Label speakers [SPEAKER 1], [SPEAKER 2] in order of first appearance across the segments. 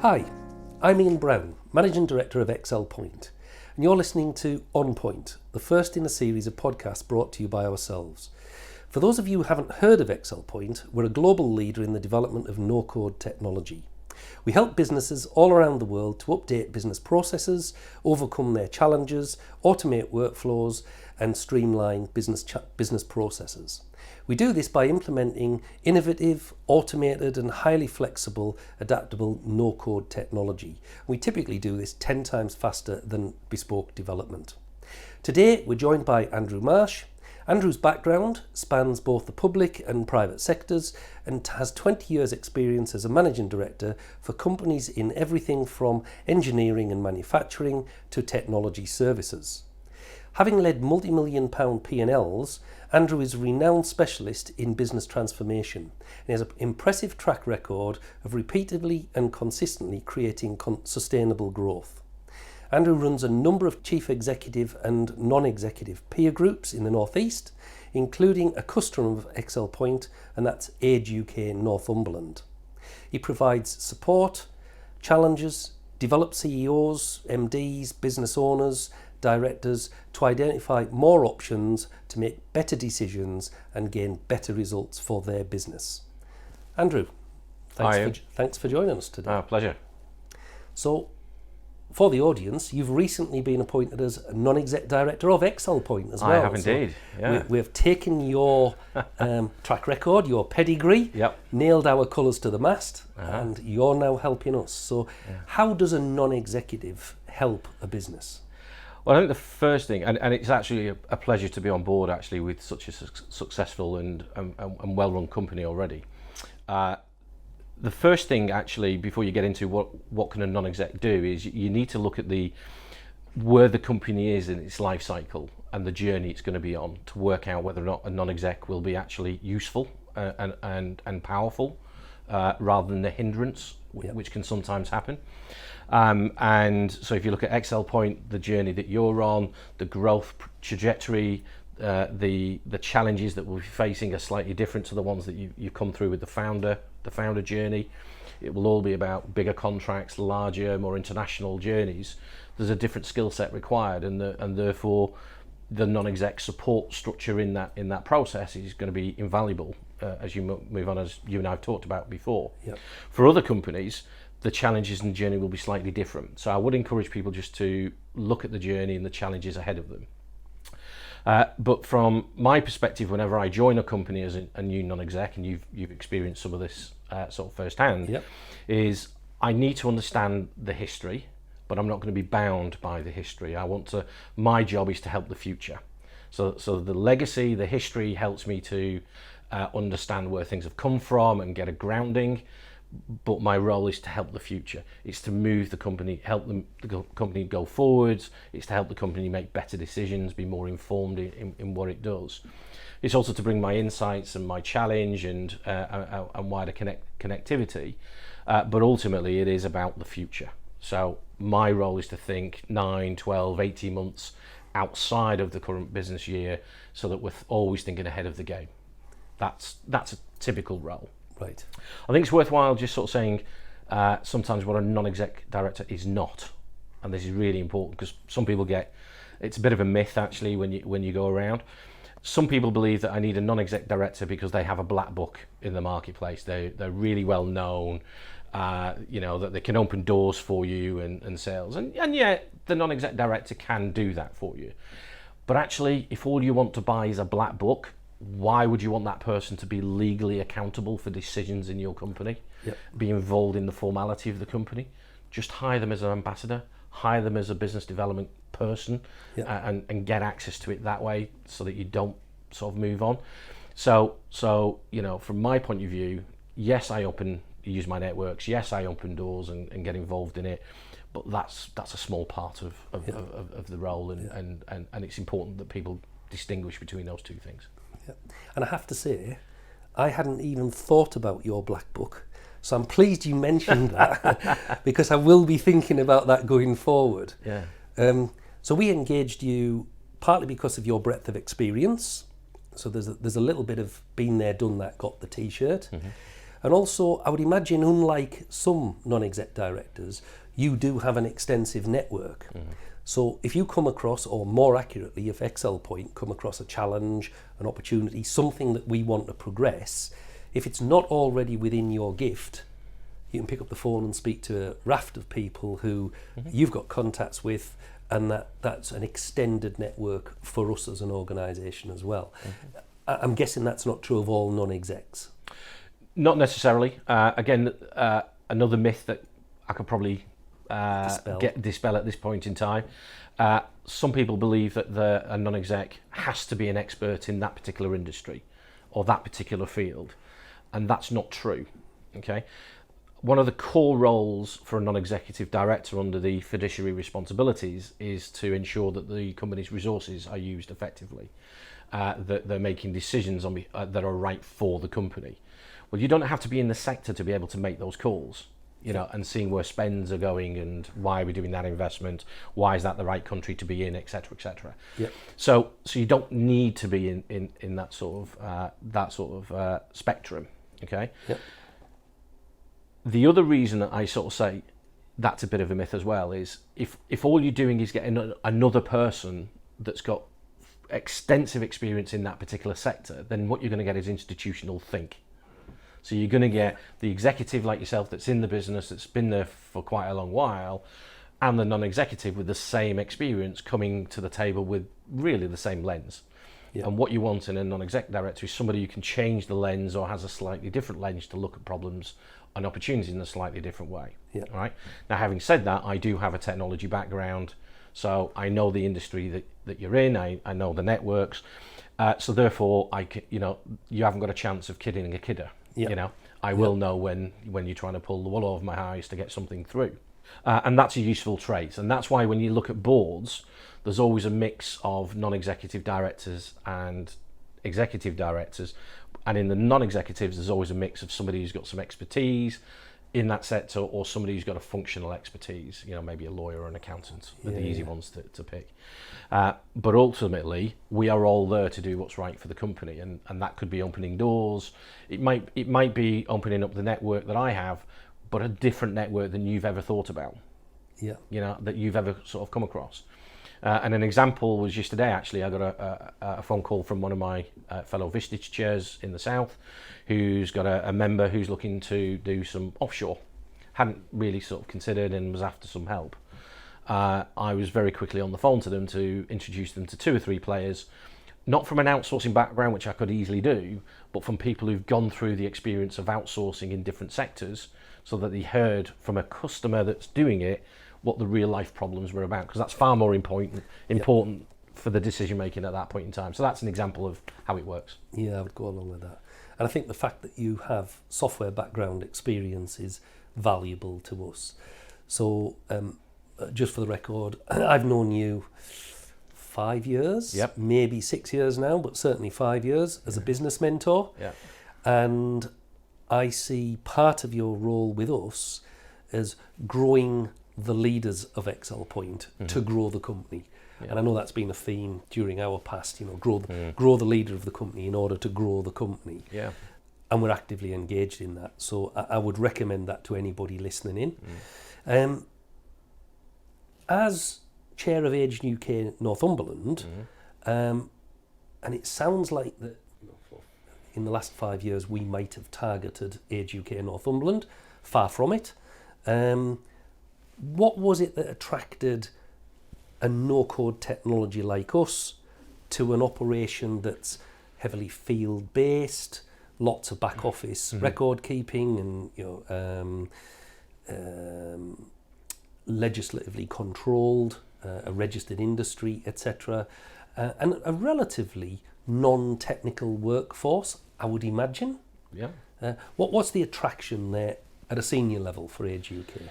[SPEAKER 1] Hi, I'm Ian Brown, Managing Director of Excel Point, and you're listening to On Point, the first in a series of podcasts brought to you by ourselves. For those of you who haven't heard of Excel Point, we're a global leader in the development of no-code technology. We help businesses all around the world to update business processes, overcome their challenges, automate workflows, and streamline business processes. We do this by implementing innovative, automated and highly flexible, adaptable no-code technology. We typically do this 10 times faster than bespoke development. Today we're joined by Andrew Marsh. Andrew's background spans both the public and private sectors and has 20 years experience as a managing director for companies in everything from engineering and manufacturing to technology services. Having led multi-million pound P&Ls, Andrew is a renowned specialist in business transformation and has an impressive track record of repeatedly and consistently creating sustainable growth. Andrew runs a number of chief executive and non-executive peer groups in the North East, including a customer of Excel Point, and that's Age UK Northumberland. He provides support, challenges, develops CEOs, MDs, business owners, directors to identify more options to make better decisions and gain better results for their business. Andrew, thanks for joining us today.
[SPEAKER 2] Pleasure.
[SPEAKER 1] So, for the audience, you've recently been appointed as a non-exec director of Excel Point as well.
[SPEAKER 2] I have indeed, yeah.
[SPEAKER 1] We have taken your track record, your pedigree, nailed our colours to the mast, and you're now helping us. So how does a non-executive help a business?
[SPEAKER 2] Well, I think the first thing, and it's actually a pleasure to be on board actually with such a successful and well-run company already. The first thing actually, before you get into what can a non-exec do, is you need to look at where the company is in its life cycle and the journey it's going to be on to work out whether or not a non-exec will be actually useful and powerful rather than a hindrance, which can sometimes happen. And so if you look at Excel Point, the journey that you're on, the growth trajectory, the challenges that we'll be facing are slightly different to the ones that you come through with the founder journey. It will all be about bigger contracts, larger, more international journeys. There's a different skill set required, and therefore the non-exec support structure in that process is going to be invaluable as you move on, as you and I have talked about before.
[SPEAKER 1] Yep.
[SPEAKER 2] For other companies, the challenges and journey will be slightly different. So I would encourage people just to look at the journey and the challenges ahead of them. But from my perspective, whenever I join a company as a new non-exec, and you've experienced some of this sort of firsthand, is I need to understand the history, but I'm not going to be bound by the history. My job is to help the future. So the legacy, the history helps me to understand where things have come from and get a grounding. But my role is to help the future. It's to move the company, help the company go forwards. It's to help the company make better decisions, be more informed in what it does. It's also to bring my insights and my challenge and wider connectivity. But ultimately, it is about the future. So my role is to think 9, 12, 18 months outside of the current business year, so that we're always thinking ahead of the game. That's a typical role.
[SPEAKER 1] Right.
[SPEAKER 2] I think it's worthwhile just sort of saying sometimes what a non-exec director is not, and this is really important because some people it's a bit of a myth actually when you go around. Some people believe that I need a non-exec director because they have a black book in the marketplace. They're really well known, that they can open doors for you and sales, and yet the non-exec director can do that for you. But actually, if all you want to buy is a black book, why would you want that person to be legally accountable for decisions in your company? Be involved in the formality of the company? Just hire them as an ambassador, hire them as a business development person, and get access to it that way, so that you don't sort of move on. So from my point of view, yes, I use my networks, yes, I open doors and get involved in it, but that's a small part of the role, and it's important that people distinguish between those two things.
[SPEAKER 1] And I have to say, I hadn't even thought about your black book, so I'm pleased you mentioned that because I will be thinking about that going forward. So we engaged you partly because of your breadth of experience. So there's a little bit of been there, done that, got the t-shirt. And also, I would imagine, unlike some non-exec directors, you do have an extensive network. So if you come across, or more accurately, if Excel Point come across a challenge, an opportunity, something that we want to progress, if it's not already within your gift, you can pick up the phone and speak to a raft of people who you've got contacts with, and that's an extended network for us as an organisation as well. I'm guessing that's not true of all non-execs.
[SPEAKER 2] Not necessarily. Again, another myth that I could probably dispel at this point in time. Some people believe that a non-exec has to be an expert in that particular industry or that particular field, and that's not true. Okay. One of the core roles for a non-executive director under the fiduciary responsibilities is to ensure that the company's resources are used effectively, that they're making decisions that are right for the company. Well, you don't have to be in the sector to be able to make those calls, and seeing where spends are going and why are we doing that investment, why is that the right country to be in, etc., etc.
[SPEAKER 1] Yeah.
[SPEAKER 2] So you don't need to be in that sort of spectrum. Okay.
[SPEAKER 1] Yep.
[SPEAKER 2] The other reason that I sort of say that's a bit of a myth as well is if all you're doing is getting another person that's got extensive experience in that particular sector, then what you're going to get is institutional think. So you're going to get the executive like yourself that's in the business, that's been there for quite a long while, and the non-executive with the same experience coming to the table with really the same lens. Yeah. And what you want in a non-exec director is somebody who can change the lens or has a slightly different lens to look at problems and opportunities in a slightly different way.
[SPEAKER 1] Yeah.
[SPEAKER 2] All right. Now, having said that, I do have a technology background, so I know the industry that you're in. I know the networks. So therefore, you haven't got a chance of kidding a kidder.
[SPEAKER 1] Yeah.
[SPEAKER 2] I will know when you're trying to pull the wool over my eyes to get something through, and that's a useful trait. And that's why when you look at boards, there's always a mix of non-executive directors and executive directors. And in the non-executives, there's always a mix of somebody who's got some expertise in that sector or somebody who's got a functional expertise, maybe a lawyer or an accountant, are the easy ones to pick. But ultimately, we are all there to do what's right for the company. And that could be opening doors. It might be opening up the network that I have, but a different network than you've ever thought about, that you've ever sort of come across. And an example was just today, actually, I got a phone call from one of my fellow Vistage chairs in the south, who's got a member who's looking to do some offshore. Hadn't really sort of considered and was after some help. I was very quickly on the phone to them to introduce them to 2 or 3 players, not from an outsourcing background, which I could easily do, but from people who've gone through the experience of outsourcing in different sectors, so that they heard from a customer that's doing it what the real life problems were about, because that's far more important for the decision making at that point in time. So that's an example of how it works.
[SPEAKER 1] Yeah, I would go along with that. And I think the fact that you have software background experience is valuable to us. So just for the record, I've known you 5 years, maybe 6 years now, but certainly 5 years as a business mentor.
[SPEAKER 2] Yeah.
[SPEAKER 1] And I see part of your role with us as growing the leaders of Excel Point to grow the company. Yeah. And I know that's been a theme during our past, grow the leader of the company in order to grow the company.
[SPEAKER 2] Yeah.
[SPEAKER 1] And we're actively engaged in that. So I would recommend that to anybody listening in. As chair of Age UK Northumberland, and it sounds like that in the last 5 years we might have targeted Age UK Northumberland, far from it. What was it that attracted a no-code technology like us to an operation that's heavily field-based, lots of back office record keeping, and legislatively controlled, a registered industry, etc., and a relatively non-technical workforce, I would imagine?
[SPEAKER 2] Yeah.
[SPEAKER 1] What's the attraction there at a senior level for Age UK?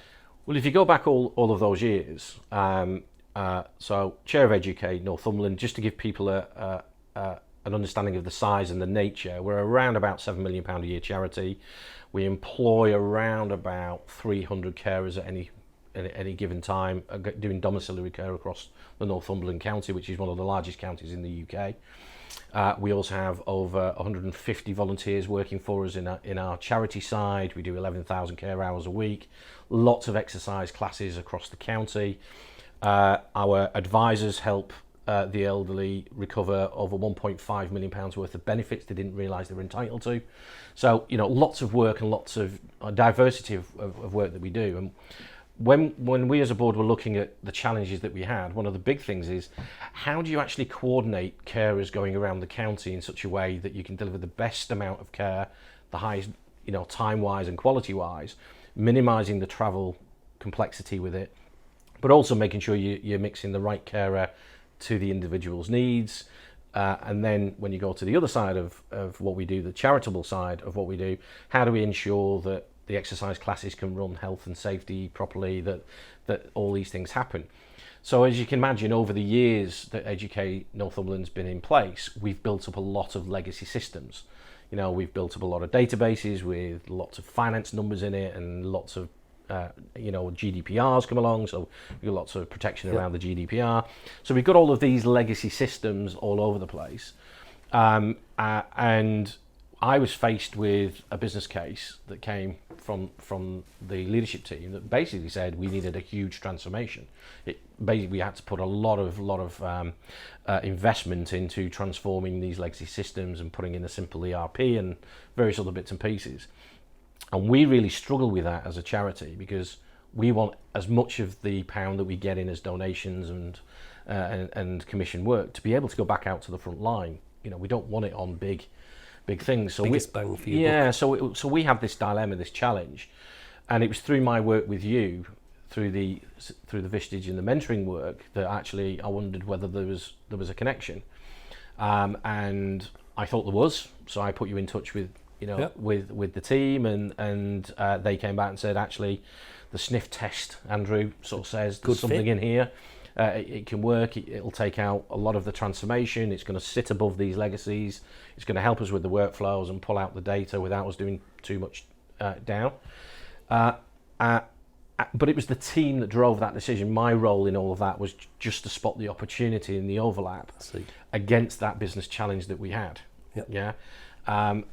[SPEAKER 2] Well, if you go back all of those years, so Chair of Age UK Northumberland, just to give people an understanding of the size and the nature, we're around about £7 million a year charity. We employ around about 300 carers at any given time, doing domiciliary care across the Northumberland County, which is one of the largest counties in the UK. We also have over 150 volunteers working for us in our charity side. We do 11,000 care hours a week, lots of exercise classes across the county. Our advisors help the elderly recover over £1.5 million worth of benefits they didn't realise they were entitled to. So, lots of work and lots of diversity of work that we do. And when we as a board were looking at the challenges that we had, one of the big things is, how do you actually coordinate carers going around the county in such a way that you can deliver the best amount of care, the highest, time-wise and quality-wise, minimising the travel complexity with it, but also making sure you're mixing the right carer to the individual's needs. And then when you go to the other side of what we do, the charitable side of what we do, how do we ensure that the exercise classes can run health and safety properly, that all these things happen? So as you can imagine, over the years that Educate Northumberland's been in place, we've built up a lot of legacy systems. We've built up a lot of databases with lots of finance numbers in it, and lots of GDPR's come along, so we've got lots of protection around the GDPR. So we've got all of these legacy systems all over the place. And I was faced with a business case that came from the leadership team that basically said we needed a huge transformation. We had to put a lot of investment into transforming these legacy systems and putting in a simple ERP and various other bits and pieces. And we really struggle with that as a charity, because we want as much of the pound that we get in as donations and commission work to be able to go back out to the front line. We don't want it on big things. So
[SPEAKER 1] biggest bang for your buck.
[SPEAKER 2] So we have this dilemma, this challenge, and it was through my work with you, through the Vistage and the mentoring work, that actually I wondered whether there was a connection, and I thought there was. So I put you in touch with with the team, and they came back and said, actually, the sniff test, Andrew, sort of says there's something in here. It can work. It'll take out a lot of the transformation. It's going to sit above these legacies. It's going to help us with the workflows and pull out the data without us doing too much down. But it was the team that drove that decision. My role in all of that was just to spot the opportunity and the overlap against that business challenge that we had.
[SPEAKER 1] Yep.
[SPEAKER 2] Yeah. And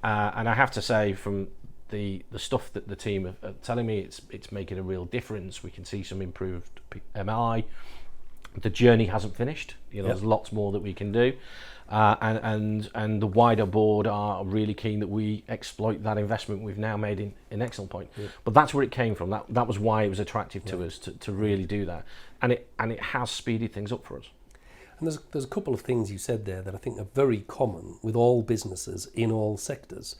[SPEAKER 2] I have to say, from the stuff that the team are telling me, it's making a real difference. We can see some improved MI. The journey hasn't finished. There's lots more that we can do, and the wider board are really keen that we exploit that investment we've now made in Excel Point. Yeah. But that's where it came from. That was why it was attractive to us to really do that, and it has speeded things up for us.
[SPEAKER 1] And there's a couple of things you said there that I think are very common with all businesses in all sectors.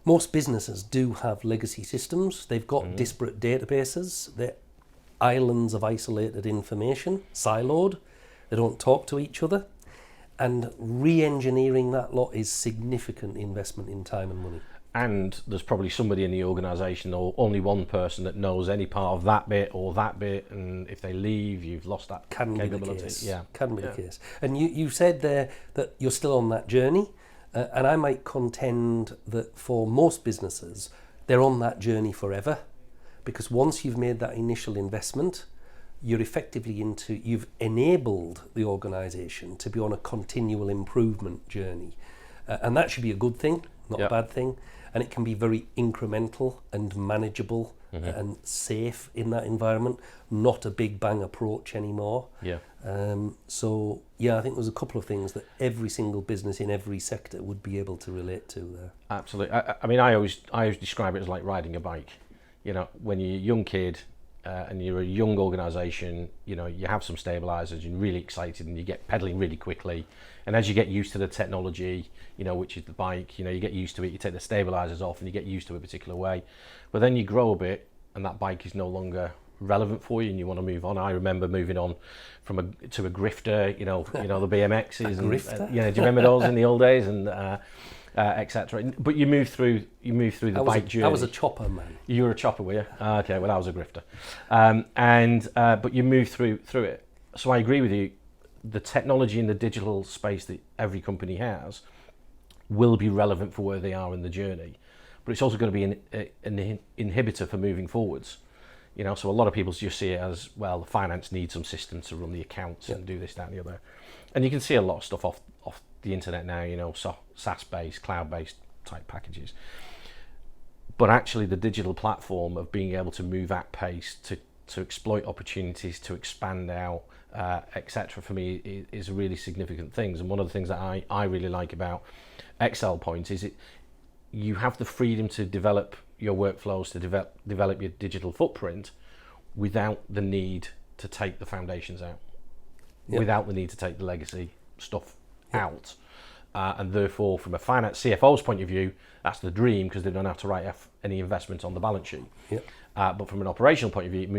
[SPEAKER 1] Most businesses do have legacy systems. They've got disparate databases. They're islands of isolated information, siloed. They don't talk to each other. And re-engineering that lot is significant investment in time and money.
[SPEAKER 2] And there's probably somebody in the organisation, or only one person, that knows any part of that bit or that bit, and if they leave, you've lost that capability.
[SPEAKER 1] Can be the case.
[SPEAKER 2] Yeah.
[SPEAKER 1] Can be the case. And you said there that you're still on that journey, and I might contend that for most businesses, they're on that journey forever, because once you've made that initial investment, you're effectively you've enabled the organisation to be on a continual improvement journey. And that should be a good thing, not a bad thing. And it can be very incremental and manageable and safe in that environment, not a big bang approach anymore.
[SPEAKER 2] Yeah.
[SPEAKER 1] I think there's a couple of things that every single business in every sector would be able to relate to there.
[SPEAKER 2] Absolutely. I always describe it as like riding a bike. When you're a young kid and you're a young organisation, you have some stabilisers, you're really excited and you get pedalling really quickly. And as you get used to the technology, which is the bike, you get used to it, you take the stabilisers off and you get used to a particular way. But then you grow a bit and that bike is no longer relevant for you and you want to move on. I remember moving on to a grifter, the BMXs.
[SPEAKER 1] Grifter?
[SPEAKER 2] Do you remember those in the old days? And etc. But you move through the bike journey.
[SPEAKER 1] I was a chopper, man.
[SPEAKER 2] You were a chopper, were you? Okay, well I was a grifter. But you move through it. So I agree with you. The technology in the digital space that every company has will be relevant for where they are in the journey, but it's also going to be an inhibitor for moving forwards. So a lot of people just see it as, well, the finance needs some systems to run the accounts and do this, that, and the other. And you can see a lot of stuff off the internet now, SaaS-based, cloud-based type packages. But actually the digital platform of being able to move at pace, to exploit opportunities, to expand out, etc., for me is really significant things. And one of the things that I really like about Excel Point is you have the freedom to develop your workflows, to develop your digital footprint without the need to take the foundations out, without the need to take the legacy stuff out. And therefore, from a finance CFO's point of view, that's the dream, because they don't have to write any investment on the balance sheet. But from an operational point of view, it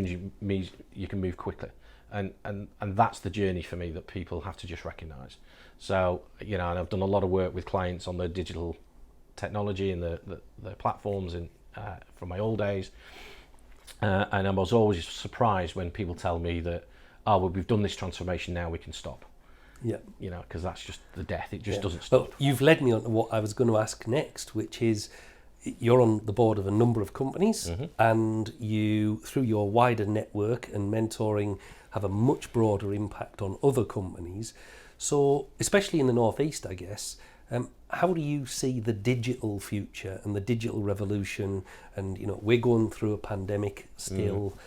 [SPEAKER 2] means you can move quickly. And that's the journey for me that people have to just recognise. So, and I've done a lot of work with clients on the digital technology and the platforms from my old days. And I was always surprised when people tell me that, we've done this transformation, now we can stop. Because that's just the death. It just doesn't stop.
[SPEAKER 1] Well, you've led me on to what I was going to ask next, which is, you're on the board of a number of companies, and you, through your wider network and mentoring, have a much broader impact on other companies. So, especially in the Northeast, I guess, how do you see the digital future and the digital revolution? And we're going through a pandemic still.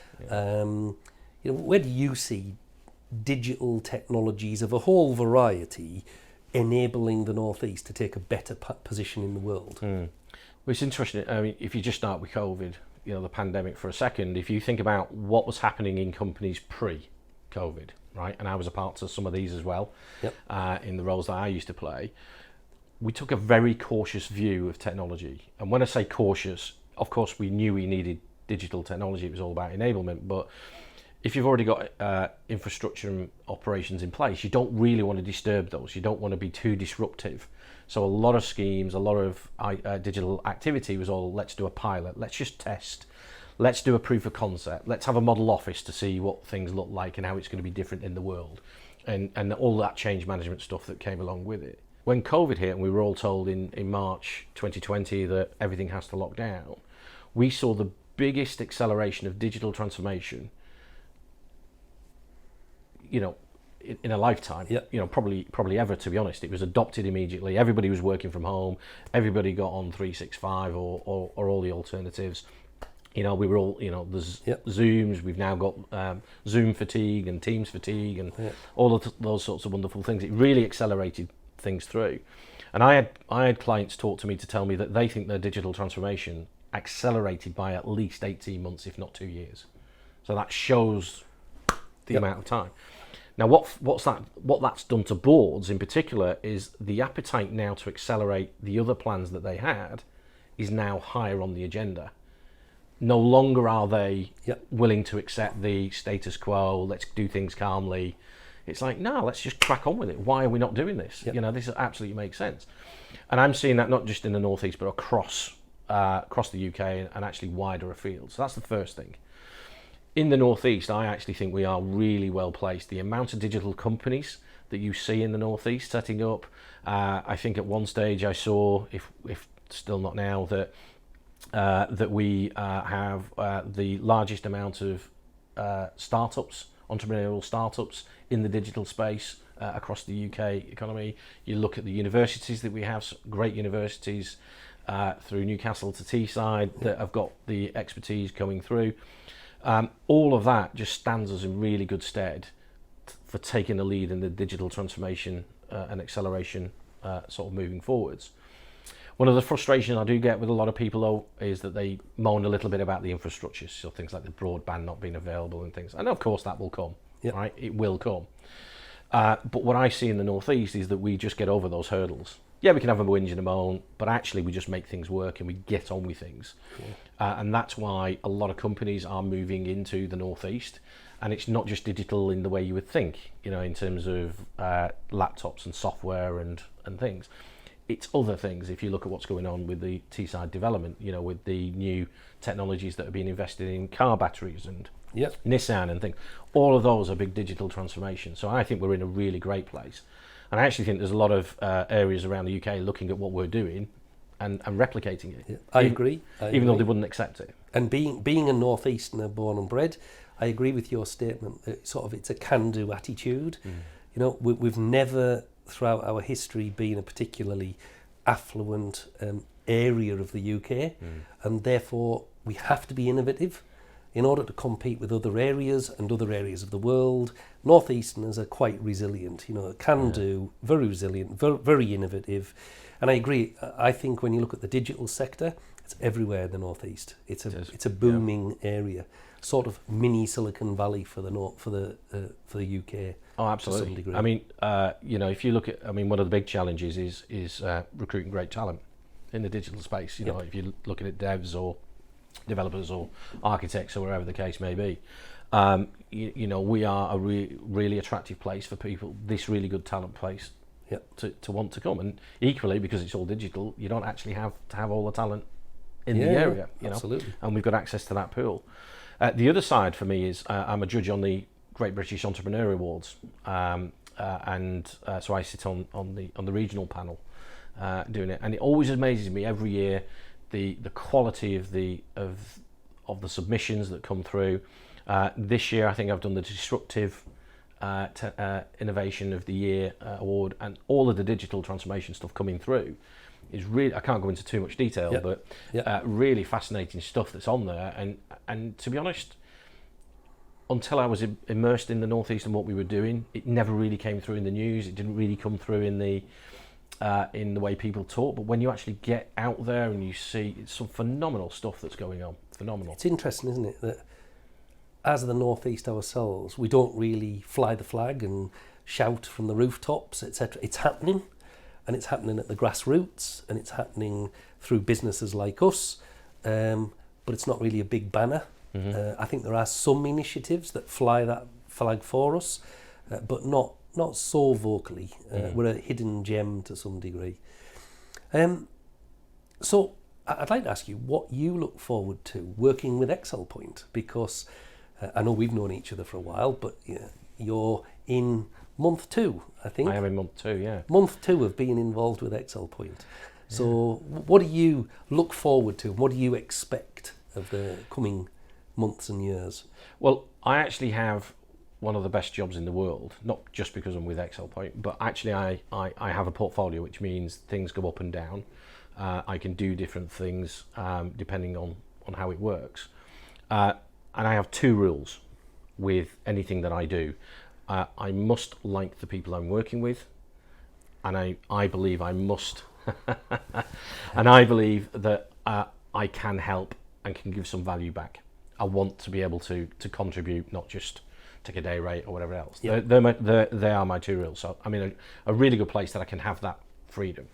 [SPEAKER 1] Where do you see digital technologies of a whole variety enabling the Northeast to take a better position in the world?
[SPEAKER 2] Well, it's interesting. I mean, if you just start with COVID, the pandemic for a second, if you think about what was happening in companies pre-COVID, right? And I was a part of some of these as well, in the roles that I used to play. We took a very cautious view of technology. And when I say cautious, of course, we knew we needed digital technology. It was all about enablement. But if you've already got infrastructure and operations in place, you don't really want to disturb those. You don't want to be too disruptive. So a lot of schemes, a lot of digital activity was all, let's do a pilot, let's just test, let's do a proof of concept, let's have a model office to see what things look like and how it's going to be different in the world, and all that change management stuff that came along with it. When COVID hit and we were all told in March 2020 that everything has to lock down, we saw the biggest acceleration of digital transformation in a lifetime, probably ever, to be honest. It was adopted immediately. Everybody was working from home. Everybody got on 365 or all the alternatives. We were all, there's Zooms. We've now got Zoom fatigue and Teams fatigue and all of those sorts of wonderful things. It really accelerated things through. And I had clients talk to me to tell me that they think their digital transformation accelerated by at least 18 months, if not 2 years. So that shows the amount of time. Now, what that's done to boards in particular is the appetite now to accelerate the other plans that they had is now higher on the agenda. No longer are they willing to accept the status quo, let's do things calmly. It's like, no, let's just crack on with it. Why are we not doing this? This absolutely makes sense. And I'm seeing that not just in the Northeast, but across the UK and actually wider afield. So that's the first thing. In the Northeast, I actually think we are really well placed. The amount of digital companies that you see in the Northeast setting up, I think at one stage I saw, if still not now, that we have the largest amount of startups, entrepreneurial startups in the digital space across the UK economy. You look at the universities that we have, great universities through Newcastle to Teesside that have got the expertise coming through. All of that just stands us in really good stead for taking the lead in the digital transformation and acceleration sort of moving forwards. One of the frustrations I do get with a lot of people though is that they moan a little bit about the infrastructure, so things like the broadband not being available and things. And of course that will come, right? It will come. But what I see in the Northeast is that we just get over those hurdles. Yeah, we can have a whinge and a moan, but actually we just make things work and we get on with things. And that's why a lot of companies are moving into the Northeast. And it's not just digital in the way you would think, in terms of laptops and software and things. It's other things. If you look at what's going on with the Teesside development, with the new technologies that are being invested in car batteries and Nissan and things, all of those are big digital transformations. So I think we're in a really great place. And I actually think there's a lot of areas around the UK looking at what we're doing and replicating it.
[SPEAKER 1] I agree.
[SPEAKER 2] Even though they wouldn't accept it.
[SPEAKER 1] And being a Northeasterner born and bred, I agree with your statement that it's a can-do attitude. We've never throughout our history been a particularly affluent area of the UK, and therefore we have to be innovative in order to compete with other areas and other areas of the world. Northeasterners are quite resilient, very resilient, very innovative. And I agree, I think when you look at the digital sector, it's everywhere in the Northeast. It's a booming area, sort of mini Silicon Valley for the UK.
[SPEAKER 2] Oh, absolutely.
[SPEAKER 1] To some degree.
[SPEAKER 2] I mean, if you look at, one of the big challenges is recruiting great talent in the digital space. If you're looking at devs or developers or architects or wherever the case may be, we are a really attractive place for people. This really good talent place to want to come. And equally, because it's all digital, you don't actually have to have all the talent in the area.
[SPEAKER 1] Absolutely.
[SPEAKER 2] And we've got access to that pool. The other side for me is I'm a judge on the Great British Entrepreneurial Awards, so I sit on the regional panel doing it, and it always amazes me every year the quality of the submissions that come through. This year I think I've done the Disruptive Innovation of the Year award, and all of the digital transformation stuff coming through is really, I can't go into too much detail, but really fascinating stuff that's on there. And to be honest, until I was immersed in the Northeast and what we were doing, it never really came through in the news. It didn't really come through in the way people talk. But when you actually get out there and you see, it's some phenomenal stuff that's going on. Phenomenal.
[SPEAKER 1] It's interesting, isn't it, that as the Northeast ourselves, we don't really fly the flag and shout from the rooftops, etc. It's happening, and it's happening at the grassroots, and it's happening through businesses like us, but it's not really a big banner. I think there are some initiatives that fly that flag for us, but not so vocally. We're a hidden gem to some degree. So I'd like to ask you what you look forward to working with Excel Point, because I know we've known each other for a while, but you're in month 2, I think.
[SPEAKER 2] I am in month 2, yeah.
[SPEAKER 1] Month 2 of being involved with Excel Point. So what do you look forward to? What do you expect of the coming months and years?
[SPEAKER 2] Well, I actually have one of the best jobs in the world, not just because I'm with Excel Point, but actually I have a portfolio, which means things go up and down. I can do different things depending on how it works. And I have 2 rules with anything that I do. I must like the people I'm working with, and I believe I must, and I believe that I can help and can give some value back. I want to be able to contribute, not just take a day rate or whatever else. Yeah. They are my 2 rules. So I'm in a really good place that I can have that freedom.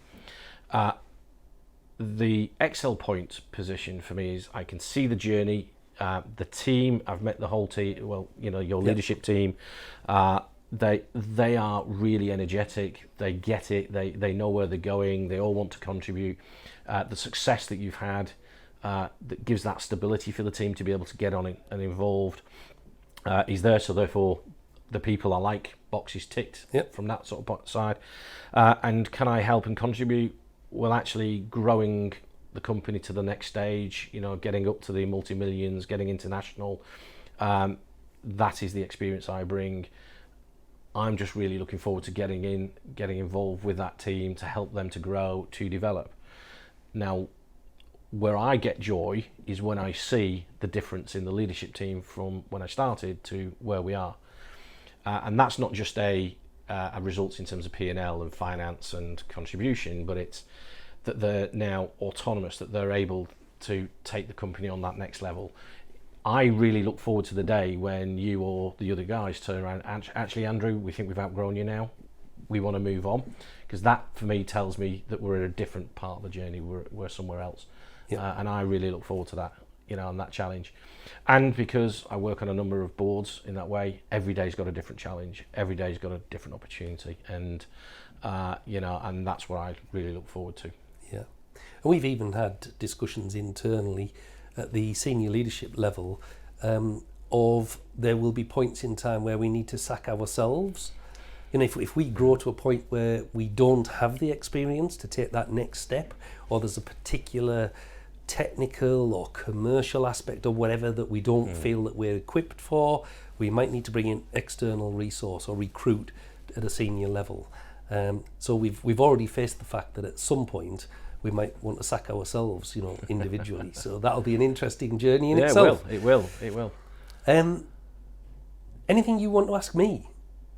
[SPEAKER 2] The Excel Point position for me is I can see the journey, the team. I've met the whole team. Well, your leadership team. They are really energetic. They get it. They know where they're going. They all want to contribute. The success that you've had that gives that stability for the team to be able to get on it and involved is there. So therefore, the people I like, boxes ticked from that sort of side. And can I help and contribute? Well, actually growing the company to the next stage, getting up to the multi-millions, getting international. That is the experience I bring. I'm just really looking forward to getting involved with that team to help them to grow, to develop. Now, where I get joy is when I see the difference in the leadership team from when I started to where we are. And that's not just a results in terms of P&L and finance and contribution, but it's that they're now autonomous, that they're able to take the company on that next level. I really look forward to the day when you or the other guys turn around, actually, Andrew, we think we've outgrown you now. We want to move on, because that for me tells me that we're at a different part of the journey. We're somewhere else. And I really look forward to that, and that challenge. And because I work on a number of boards in that way, every day's got a different challenge. Every day's got a different opportunity. And, and that's what I really look forward to.
[SPEAKER 1] Yeah. And we've even had discussions internally at the senior leadership level of there will be points in time where we need to sack ourselves. If we grow to a point where we don't have the experience to take that next step, or there's a particular technical or commercial aspect or whatever that we don't feel that we're equipped for, we might need to bring in external resource or recruit at a senior level. So we've already faced the fact that at some point we might want to sack ourselves, individually. So that'll be an interesting journey in itself.
[SPEAKER 2] It will.
[SPEAKER 1] Anything you want to ask me?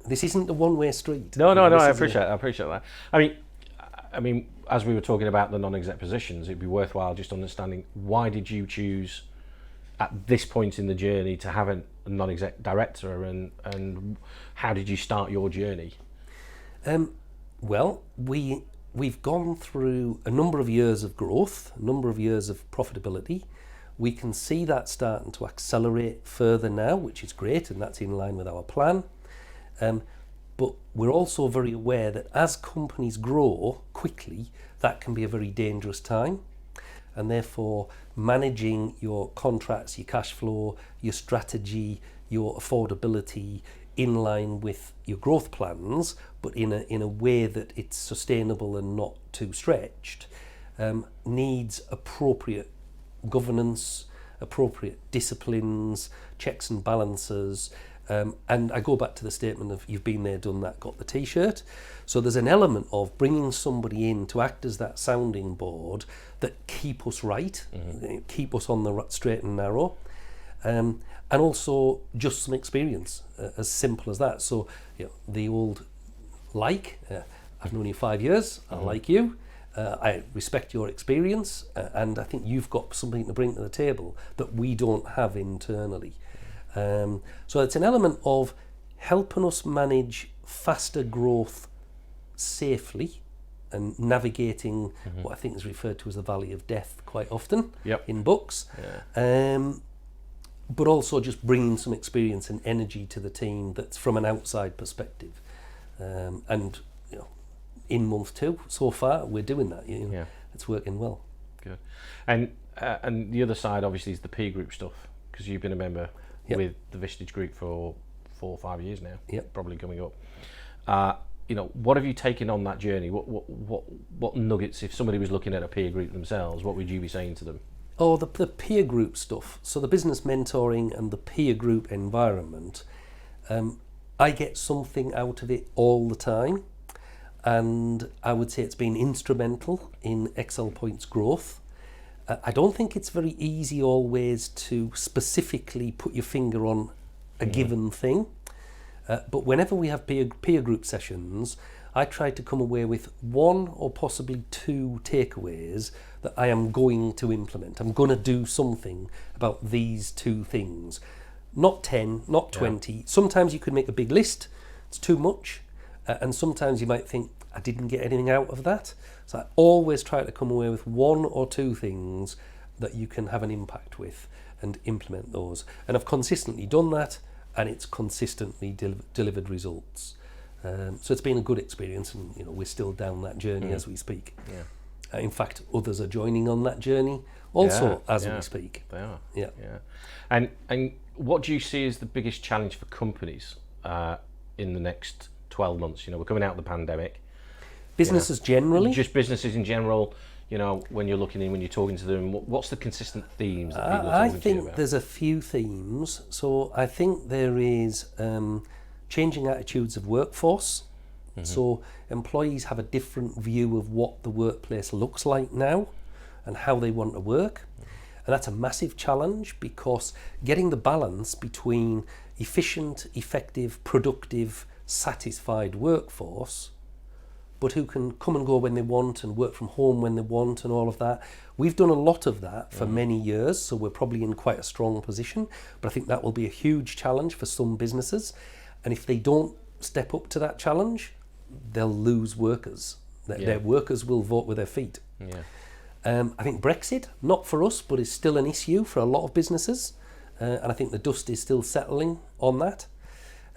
[SPEAKER 1] This isn't a one-way street.
[SPEAKER 2] No. I appreciate that. I mean, as we were talking about the non-exec positions, it'd be worthwhile just understanding, why did you choose at this point in the journey to have a non-exec director, and how did you start your journey?
[SPEAKER 1] Well, we've gone through a number of years of growth, a number of years of profitability. We can see that starting to accelerate further now, which is great, and that's in line with our plan. But we're also very aware that as companies grow quickly, that can be a very dangerous time. And therefore, managing your contracts, your cash flow, your strategy, your affordability in line with your growth plans, but in a way that it's sustainable and not too stretched, needs appropriate governance, appropriate disciplines, checks and balances. And I go back to the statement of you've been there, done that, got the t-shirt. So there's an element of bringing somebody in to act as that sounding board that keep us right, keep us on the straight and narrow, and also just some experience, as simple as that. So the old I've known you 5 years, I like you, I respect your experience, and I think you've got something to bring to the table that we don't have internally. So it's an element of helping us manage faster growth safely and navigating what I think is referred to as the valley of death quite often in books, but also just bringing some experience and energy to the team that's from an outside perspective. And in month 2 so far we're doing that. It's working well.
[SPEAKER 2] Good. And the other side obviously is the peer group stuff, because you've been a member with the Vistage Group for 4 or 5 years now, probably coming up. What have you taken on that journey? What nuggets, if somebody was looking at a peer group themselves, what would you be saying to them?
[SPEAKER 1] Oh, the peer group stuff. So the business mentoring and the peer group environment, I get something out of it all the time, and I would say it's been instrumental in Excel Point's growth. I don't think it's very easy always to specifically put your finger on a given thing, but whenever we have peer group sessions, I try to come away with 1 or possibly 2 takeaways that I am going to implement. I'm going to do something about these 2 things. Not 10, not 20. Sometimes you could make a big list, it's too much, and sometimes you might think, I didn't get anything out of that. So I always try to come away with 1 or 2 things that you can have an impact with and implement those. And I've consistently done that, and it's consistently delivered results. So it's been a good experience, and we're still down that journey as we speak. In fact, others are joining on that journey also as we speak.
[SPEAKER 2] They are. Yeah. And what do you see as the biggest challenge for companies in the next 12 months? We're coming out of the pandemic.
[SPEAKER 1] Businesses generally?
[SPEAKER 2] Just businesses in general, when you're looking in, when you're talking to them, what's the consistent themes that people are talking to you about?
[SPEAKER 1] I think there's a few themes. So I think there is changing attitudes of workforce. So employees have a different view of what the workplace looks like now and how they want to work. And that's a massive challenge, because getting the balance between efficient, effective, productive, satisfied workforce, but who can come and go when they want and work from home when they want and all of that. We've done a lot of that for many years, so we're probably in quite a strong position, but I think that will be a huge challenge for some businesses. And if they don't step up to that challenge, they'll lose workers. Their workers will vote with their feet. I think Brexit, not for us, but is still an issue for a lot of businesses. And I think the dust is still settling on that.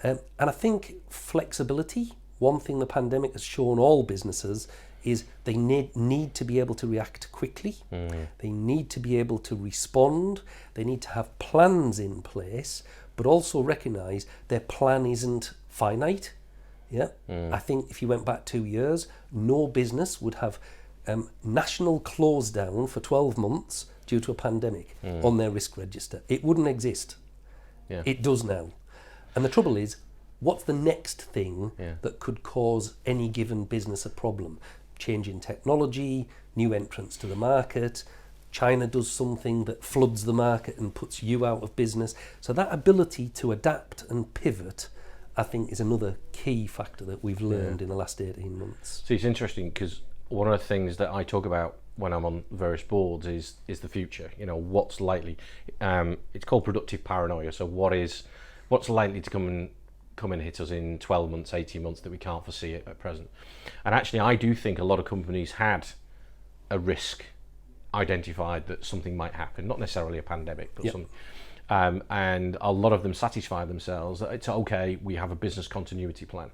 [SPEAKER 1] And I think flexibility, one thing the pandemic has shown all businesses is they need to be able to react quickly. They need to be able to respond. They need to have plans in place, but also recognise their plan isn't finite. I think if you went back 2 years, no business would have national close down for 12 months due to a pandemic on their risk register. It wouldn't exist. It does now. And the trouble is, what's the next thing that could cause any given business a problem? Change in technology, new entrants to the market, China does something that floods the market and puts you out of business. So that ability to adapt and pivot, I think, is another key factor that we've learned in the last 18 months.
[SPEAKER 2] So it's interesting because one of the things that I talk about when I'm on various boards is the future. You know, what's likely. It's called productive paranoia. So what's likely to come and hit us in 12 months, 18 months that we can't foresee at present. And actually, I do think a lot of companies had a risk identified that something might happen, not necessarily a pandemic, but something. And a lot of them satisfy themselves that it's okay, we have a business continuity plan.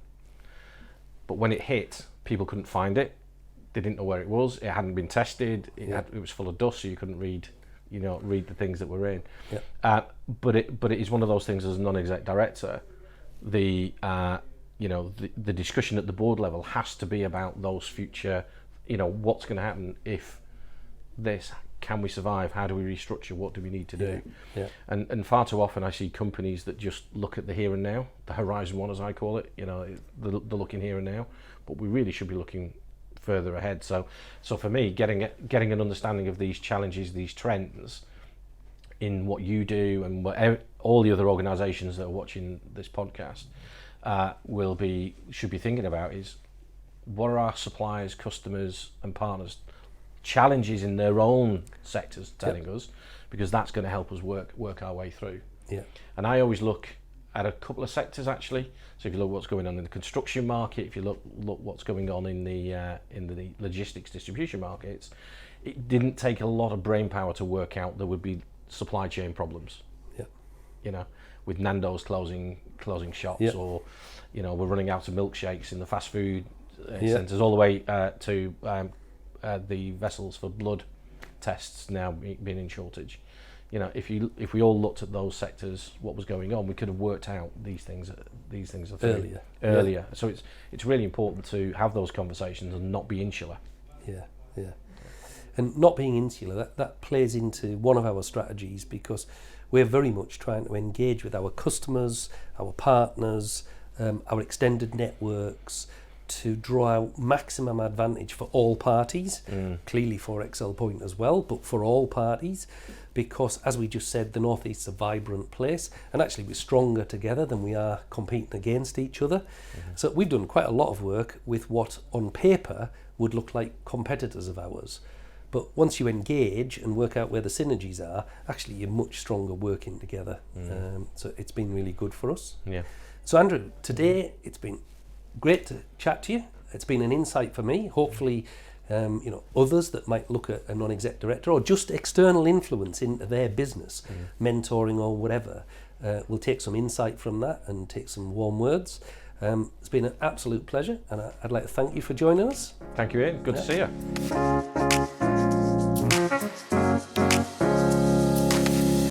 [SPEAKER 2] But when it hit, people couldn't find it. They didn't know where it was. It hadn't been tested. It was full of dust, so you couldn't read the things that were in. But it is one of those things as a non-exec director. The discussion at the board level has to be about those future. What's going to happen if this? Can we survive? How do we restructure? What do we need to do? And far too often I see companies that just look at the here and now, the horizon one as I call it. They're looking here and now, but we really should be looking further ahead. So for me, getting an understanding of these challenges, these trends in what you do and what all the other organisations that are watching this podcast should be thinking about is what are our suppliers, customers and partners challenges in their own sectors telling us, because that's going to help us work our way through. And I always look at a couple of sectors actually. So if you look what's going on in the construction market, if you look what's going on in the logistics distribution markets, it didn't take a lot of brain power to work out there would be supply chain problems. With Nando's closing shops, or we're running out of milkshakes in the fast food centres, all the way to the vessels for blood tests now being in shortage. If we all looked at those sectors, what was going on, we could have worked out these things earlier. So it's really important to have those conversations and not be insular.
[SPEAKER 1] And not being insular, that plays into one of our strategies, because we're very much trying to engage with our customers, our partners, our extended networks, to draw out maximum advantage for all parties, clearly for Excel Point as well, but for all parties, because as we just said, the North East's a vibrant place, and actually we're stronger together than we are competing against each other. So we've done quite a lot of work with what on paper would look like competitors of ours. But once you engage and work out where the synergies are, actually you're much stronger working together. So it's been really good for us. So Andrew, today it's been great to chat to you. It's been an insight for me. Hopefully, others that might look at a non-exec director or just external influence into their business, mentoring or whatever, will take some insight from that and take some warm words. It's been an absolute pleasure, and I'd like to thank you for joining us.
[SPEAKER 2] Thank you, Ian. Good to see you.